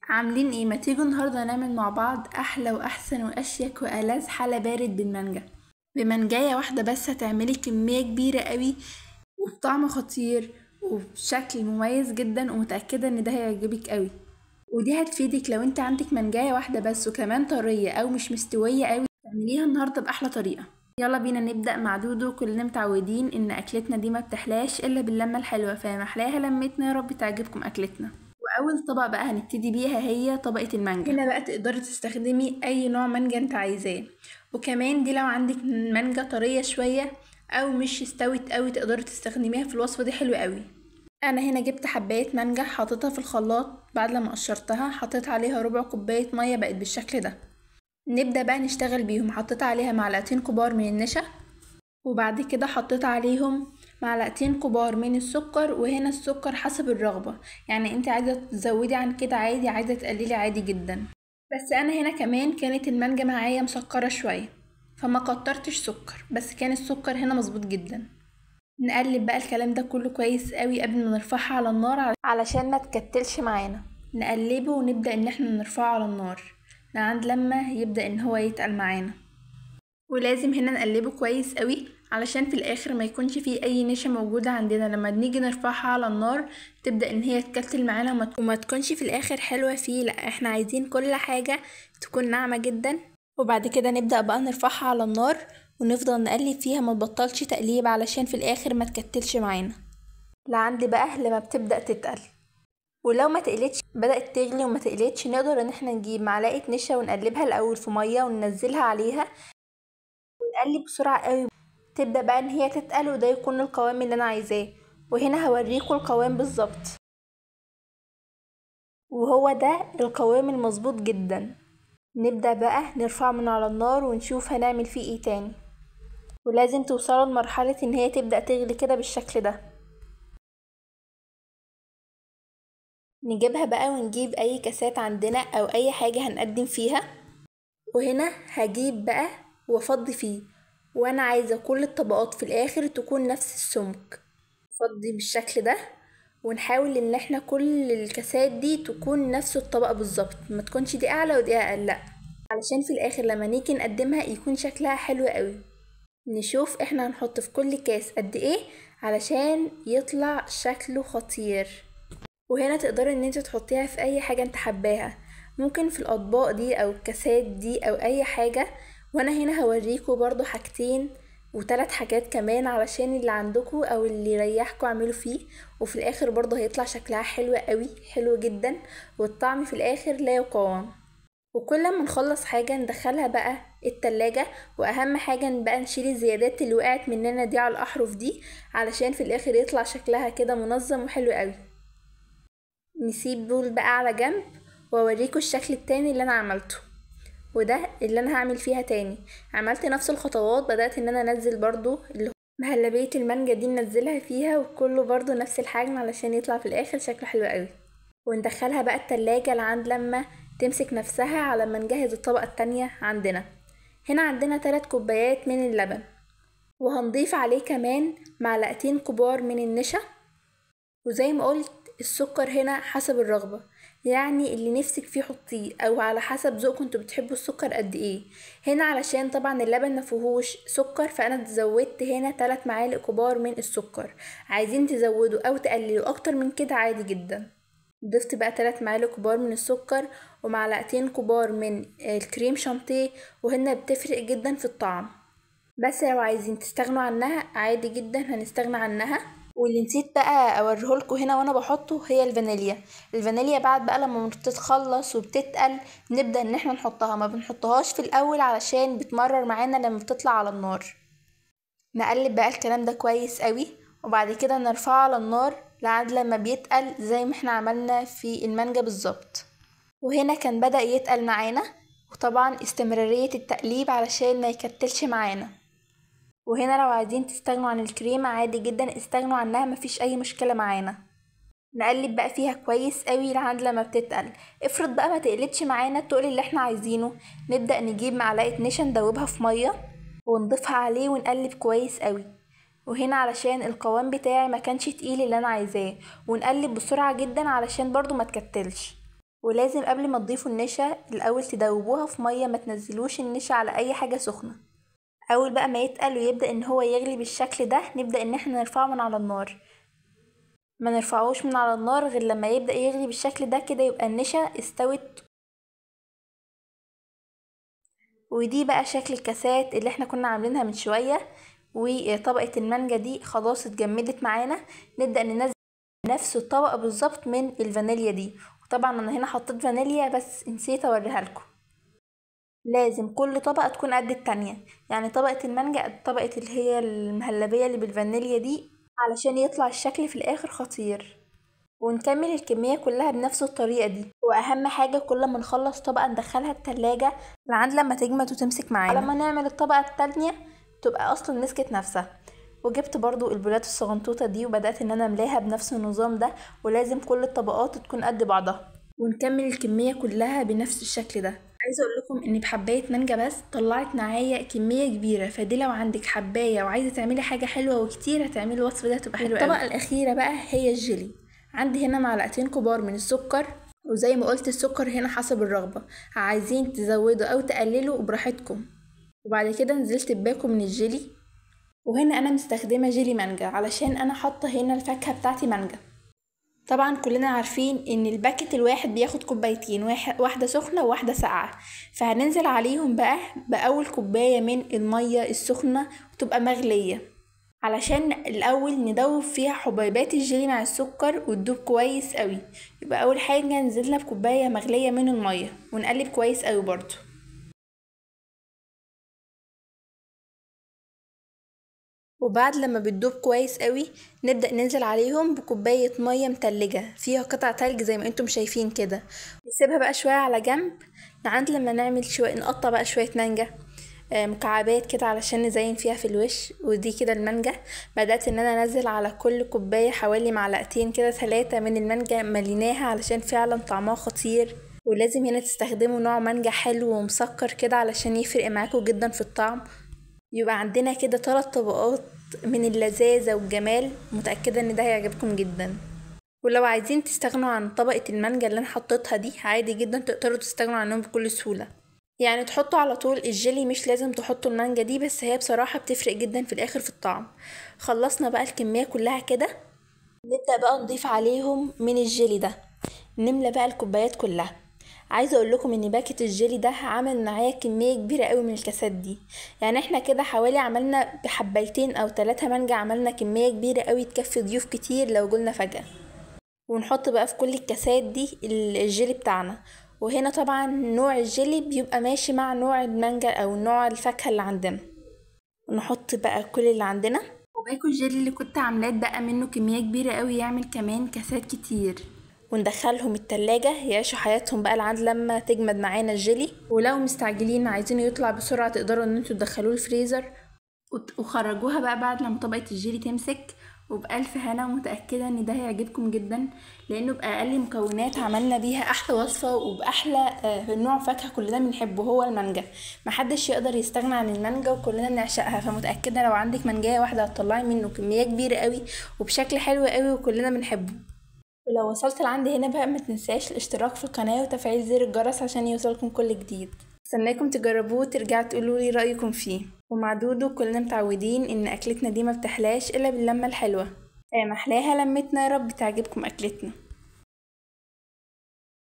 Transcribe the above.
عاملين ايه؟ ما تيجوا النهارده نعمل مع بعض احلى واحسن واشيك والذ حلا بارد بالمانجا. بمانجايه واحده بس هتعملي كميه كبيره قوي وبطعم خطير وبشكل مميز جدا، ومتاكده ان ده هيعجبك قوي. ودي هتفيدك لو انت عندك مانجايه واحده بس وكمان طريه او مش مستويه قوي، تعمليها النهارده باحلى طريقه. يلا بينا نبدا مع دودو. كلنا متعودين ان اكلتنا دي ما بتحلاش الا باللمه الحلوه، فيا محلاها لمتنا. يا رب تعجبكم اكلتنا. واول طبق بقى هنبتدي بيها هي طبقة المانجا. هنا بقى تقدري تستخدمي اي نوع مانجا انت عايزاه، وكمان دي لو عندك مانجا طرية شوية او مش استوت قوي تقدري تستخدميها في الوصفة دي، حلوة قوي. انا هنا جبت حباية مانجا حطيتها في الخلاط، بعد لما قشرتها حطيت عليها ربع كوباية مية بقت بالشكل ده. نبدأ بقى نشتغل بيهم. حطيت عليها معلقتين كبار من النشا، وبعد كده حطيت عليهم معلقتين كبار من السكر. وهنا السكر حسب الرغبة، يعني انت عايزة تزودي عن كده عادي، عايزة تقللي عادي جدا. بس انا هنا كمان كانت المانجا معايا مسكرة شوية فما كترتش سكر، بس كان السكر هنا مظبوط جدا. نقلب بقى الكلام ده كله كويس قوي قبل ما نرفعها على النار علشان ما تكتلش معانا. نقلبه ونبدأ ان احنا نرفعه على النار لعند لما يبدأ ان هو يتقل معانا. ولازم هنا نقلبه كويس قوي علشان في الاخر ما يكونش فيه اي نشا موجودة عندنا لما نيجي نرفعها على النار تبدأ ان هي تكتل معانا وما تكونش في الاخر حلوة فيه. لا، احنا عايزين كل حاجة تكون ناعمة جدا. وبعد كده نبدأ بقى نرفعها على النار ونفضل نقلب فيها، ما تبطلش تقليب علشان في الاخر ما تكتلش معانا لعند بقى لما بتبدأ تتقل. ولو ما تقلتش بدأت تغلي وما تقلتش، نقدر ان احنا نجيب معلقة نشا ونقلبها الاول في مية وننزلها عليها ونقلب بسرعة قوي، تبدأ بقى ان هي تتقل وده يكون القوام اللي انا عايزاه. وهنا هوريكم القوام بالظبط، وهو ده القوام المظبوط جدا. نبدأ بقى نرفعه من على النار ونشوف هنعمل فيه ايه تاني. ولازم توصلوا لمرحلة ان هي تبدأ تغلي كده بالشكل ده. نجيبها بقى ونجيب اي كاسات عندنا او اي حاجة هنقدم فيها. وهنا هجيب بقى وافضي فيه، وانا عايزة كل الطبقات في الاخر تكون نفس السمك. فضي بالشكل ده، ونحاول ان احنا كل الكاسات دي تكون نفس الطبقة بالظبط، ما تكونش دي اعلى ودي اقل، لا، علشان في الاخر لما نيجي نقدمها يكون شكلها حلو قوي. نشوف احنا هنحط في كل كاس قد ايه علشان يطلع شكله خطير. وهنا تقدري ان انت تحطيها في اي حاجة انت حباها، ممكن في الاطباق دي او الكاسات دي او اي حاجة. وانا هنا هوريكم برضو حاجتين وثلاث حاجات كمان علشان اللي عندكم او اللي يريحكم اعملوا فيه، وفي الاخر برضو هيطلع شكلها حلو قوي، حلو جدا، والطعم في الاخر لا يقاوم. وكل ما نخلص حاجة ندخلها بقى التلاجة، واهم حاجة بقى نشيل الزيادات اللي وقعت مننا دي على الاحرف دي علشان في الاخر يطلع شكلها كده منظم وحلو قوي. نسيب دول بقى على جنب واوريكم الشكل التاني اللي انا عملته، وده اللي انا هعمل فيها تاني. عملت نفس الخطوات، بدأت ان انا انزل برضو اللي مهلبية المانجا دي ننزلها فيها، وكله برضو نفس الحجم علشان يطلع في الاخر شكله حلو قوي. وندخلها بقى التلاجة لعند لما تمسك نفسها على ما نجهز الطبقة التانية عندنا. هنا عندنا 3 كوبايات من اللبن، وهنضيف عليه كمان معلقتين كبار من النشا. وزي ما قلت السكر هنا حسب الرغبة، يعني اللي نفسك فيه حطيه او على حسب ذوقكم انتوا بتحبوا السكر قد ايه. هنا علشان طبعا اللبن مفيهوش سكر فانا زودت هنا 3 معالق كبار من السكر. عايزين تزودوا او تقللوا اكتر من كده عادي جدا. ضفت بقى 3 معالق كبار من السكر ومعلقتين كبار من الكريم شانتيه، وهنا بتفرق جدا في الطعم. بس لو عايزين تستغنوا عنها عادي جدا هنستغنى عنها. واللي نسيت بقى اوريهولكوا هنا وانا بحطه هي الفانيليا. الفانيليا بعد بقى لما بتتخلص وبتتقل نبدأ ان احنا نحطها، ما بنحطهاش في الاول علشان بتمرر معانا لما بتطلع على النار. نقلب بقى الكلام ده كويس قوي، وبعد كده نرفعه على النار لعد لما بيتقل زي ما احنا عملنا في المانجا بالظبط. وهنا كان بدأ يتقل معانا، وطبعا استمرارية التقليب علشان ما يكتلش معانا. وهنا لو عايزين تستغنوا عن الكريمة عادي جدا استغنوا عنها، مفيش اي مشكلة معانا. نقلب بقى فيها كويس قوي لحد لما بتتقل. افرض بقى ما تقلتش معانا التقل اللي احنا عايزينه، نبدأ نجيب معلقة نشا ندوبها في مية ونضيفها عليه ونقلب كويس قوي. وهنا علشان القوام بتاعي ما كانش تقيل اللي انا عايزاه، ونقلب بسرعة جدا علشان برضو ما تكتلش. ولازم قبل ما تضيفوا النشا الاول تدوبوها في ميه، ما تنزلوش النشا على اي حاجه سخنه. اول بقى ما يتقل ويبدا ان هو يغلي بالشكل ده نبدا ان احنا نرفعه من على النار. ما نرفعوش من على النار غير لما يبدا يغلي بالشكل ده كده، يبقى النشا استوت. ودي بقى شكل الكاسات اللي احنا كنا عاملينها من شويه، وطبقه المانجا دي خلاص اتجمدت معانا. نبدا ننزل نفس الطبقه بالظبط من الفانيليا دي. وطبعا انا هنا حطيت فانيليا بس نسيت اوريها لكم. لازم كل طبقة تكون قد التانية، يعني طبقة المانجا قد طبقة اللي هي المهلبية اللي بالفانيليا دي، علشان يطلع الشكل في الآخر خطير. ونكمل الكمية كلها بنفس الطريقة دي. وأهم حاجة كل ما نخلص طبقة ندخلها التلاجة لعند لما تجمد وتمسك معانا. لما نعمل الطبقة التانية تبقى أصلا مسكت نفسها. وجبت برضو البولات الصغنطوطة دي وبدأت ان انا املاها بنفس النظام ده، ولازم كل الطبقات تكون قد بعضها. ونكمل الكمية كلها بنفس الشكل ده. عايزه اقول لكم ان بحبايه مانجا بس طلعت معايا كميه كبيره، فدي لو عندك حبايه وعايزه تعملي حاجه حلوه وكتير هتعملي الوصفه دي هتبقى حلوه قوي. الطبقه الاخيره بقى هي الجيلي. عندي هنا معلقتين كبار من السكر، وزي ما قلت السكر هنا حسب الرغبه، عايزين تزودوا او تقللوا براحتكم. وبعد كده نزلت بباكو من الجيلي. وهنا انا مستخدمه جيلي مانجا علشان انا حاطه هنا الفاكهه بتاعتي مانجا. طبعا كلنا عارفين ان الباكت الواحد بياخد كوبايتين، واحدة سخنة وواحدة ساقعة. فهننزل عليهم بقى بأول كوباية من المية السخنة وتبقى مغلية، علشان الأول ندوب فيها حبيبات الجيلي مع السكر وتدوب كويس قوي. يبقى أول حاجة نزلنا بكوباية مغلية من المية ونقلب كويس قوي برضو. وبعد لما بتدوب كويس قوي نبدأ ننزل عليهم بكوباية مية متلجة فيها قطع تلج زي ما انتم شايفين كده. نسيبها بقى شوية على جنب لعند لما نعمل شوية، نقطع بقى شوية مانجا مكعبات كده علشان نزين فيها في الوش. ودي كده المانجا. بدأت ان انا انزل على كل كوباية حوالي معلقتين كده 3 من المانجا مليناها، علشان فعلا طعمها خطير. ولازم هنا تستخدموا نوع مانجا حلو ومسكر كده علشان يفرق معاكم جدا في الطعم. يبقى عندنا كده 3 طبقات من اللذاذة والجمال، متأكدة ان ده هيعجبكم جدا. ولو عايزين تستغنوا عن طبقة المانجا اللي انا حطيتها دي عادي جدا تقدروا تستغنوا عنهم بكل سهولة. يعني تحطوا على طول الجيلي، مش لازم تحطوا المانجا دي، بس هي بصراحة بتفرق جدا في الاخر في الطعم. خلصنا بقى الكمية كلها كده. نبدأ بقى نضيف عليهم من الجيلي ده. نملى بقى الكوبايات كلها. عايزه اقول لكم ان باكت الجيلي ده عمل معايا كميه كبيره قوي من الكاسات دي. يعني احنا كده حوالي عملنا بحبايتين او 3 مانجا عملنا كميه كبيره قوي تكفي ضيوف كتير لو قلنا فجاه. ونحط بقى في كل الكاسات دي الجيلي بتاعنا. وهنا طبعا نوع الجيلي بيبقى ماشي مع نوع المانجا او نوع الفاكهه اللي عندنا. ونحط بقى كل اللي عندنا. وباكو الجيلي اللي كنت عاملاه بقى منه كميه كبيره قوي يعمل كمان كاسات كتير. وندخلهم التلاجة يعيشوا حياتهم بقى لعند لما تجمد معانا الجيلي. ولو مستعجلين عايزينه يطلع بسرعة تقدروا ان انتوا تدخلوه الفريزر وخرجوها بقى بعد لما طبقة الجيلي تمسك. وبألف هنا، ومتأكدة ان ده هيعجبكم جدا، لانه بأقل مكونات عملنا بيها احلى وصفة وبأحلى نوع فاكهة كلنا بنحبه هو المانجا. محدش يقدر يستغنى عن المانجا وكلنا بنعشقها، فمتأكدة لو عندك مانجاية واحدة هتطلعي منه كمية كبيرة قوي وبشكل حلو قوي وكلنا بنحبه. ولو وصلت لعندي هنا بقى ما تنساش الاشتراك في القناة وتفعيل زر الجرس عشان يوصلكم كل جديد. استناكم تجربوه وترجعوا تقولوا لي رأيكم فيه. ومع دودو كلنا متعودين ان اكلتنا دي ما بتحلاش الا باللمة الحلوة. محلاها لمتنا، يا رب تعجبكم اكلتنا.